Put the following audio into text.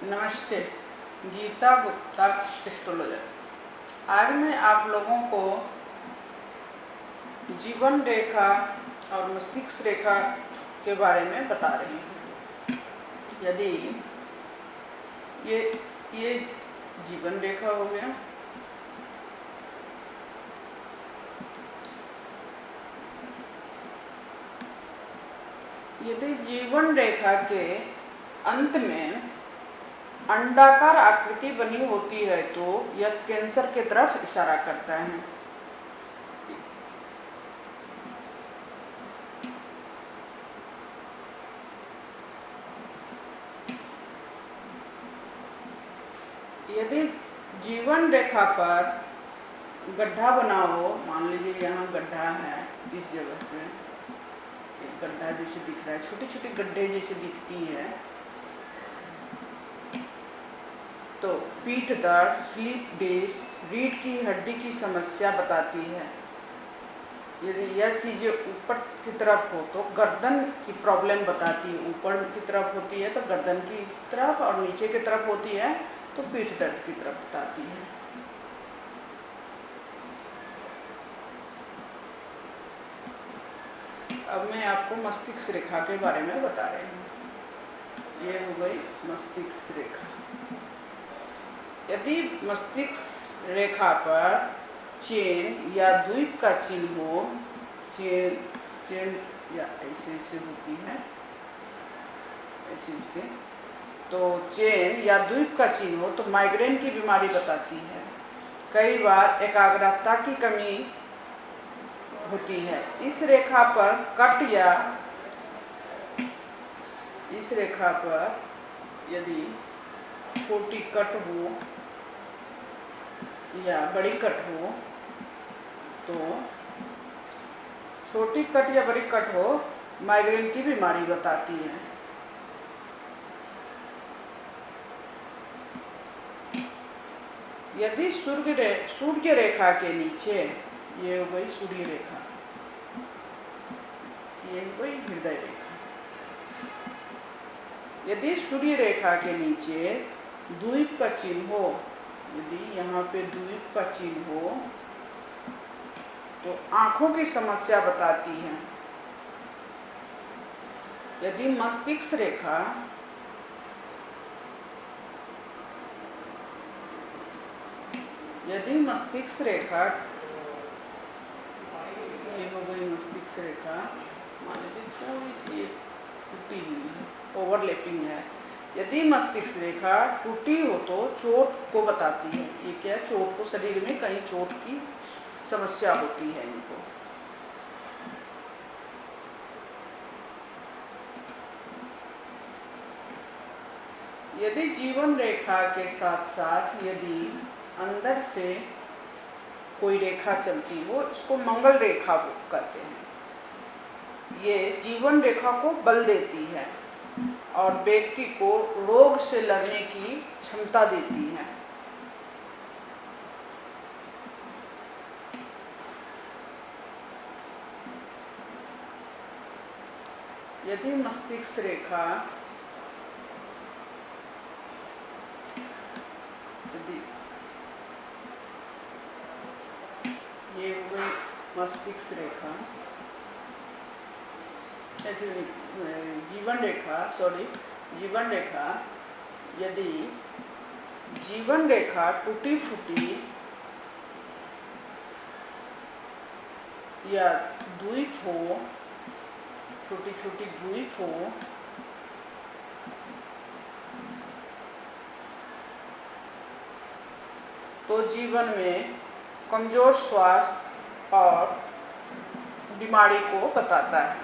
नमस्ते, गीता गुप्ता एस्ट्रोलॉजर। आज मैं आप लोगों को जीवन रेखा और मस्तिष्क रेखा के बारे में बता रही हूँ। यदि ये जीवन रेखा हो गया, यदि जीवन रेखा के अंत में अंडाकार आकृति बनी होती है तो यह कैंसर की तरफ इशारा करता है। यदि जीवन रेखा पर गड्ढा बना हो, मान लीजिए यहाँ गड्ढा है, इस जगह पे एक गड्ढा जैसे दिख रहा है, छोटी छोटी गड्ढे जैसे दिखती है, तो पीठ दर्द, स्लीप डिस्क, रीढ़ की हड्डी की समस्या बताती है। यदि यह चीज़ें ऊपर की तरफ हो तो गर्दन की प्रॉब्लम बताती है। ऊपर की तरफ होती है तो गर्दन की तरफ, और नीचे की तरफ होती है तो पीठ दर्द की तरफ बताती है। अब मैं आपको मस्तिष्क रेखा के बारे में बता रही हूँ। ये हो गई मस्तिष्क रेखा। यदि मस्तिष्क रेखा पर चेन या द्वीप का चिन्ह हो, चेन या ऐसे होती है, ऐसे, तो चेन या द्वीप का चिन्ह हो तो माइग्रेन की बीमारी बताती है। कई बार एकाग्रता की कमी होती है। इस रेखा पर कट या इस रेखा पर यदि छोटी कट हो या बड़ी कट हो, तो छोटी कट या बड़ी कट हो माइग्रेन की बीमारी बताती है। यदि सूर्य रेखा के नीचे, ये हो गई सूर्य रेखा, ये हो गई हृदय रेखा। यदि सूर्य रेखा के नीचे द्वीप का चिन्ह हो, यदि यहाँ पे द्वीप का चिन्ह हो तो आंखों की समस्या बताती है। यदि मस्तिष्क रेखा ये हो गई मस्तिष्क रेखा, मान लीजिए थोड़ी सी टूटी हुई है, ओवरलैपिंग है। यदि मस्तिष्क रेखा टूटी हो तो चोट को बताती है। ये क्या, चोट को, शरीर में कहीं चोट की समस्या होती है इनको। यदि जीवन रेखा के साथ साथ यदि अंदर से कोई रेखा चलती हो, इसको मंगल रेखा कहते हैं। ये जीवन रेखा को बल देती है और व्यक्ति को रोग से लड़ने की क्षमता देती है। यदि मस्तिष्क रेखा ये हो गई मस्तिष्क रेखा, जीवन रेखा, यदि जीवन रेखा टूटी फूटी या द्वीप हो, छोटी छोटी द्वीप हो, तो जीवन में कमजोर स्वास्थ्य और बीमारी को बताता है।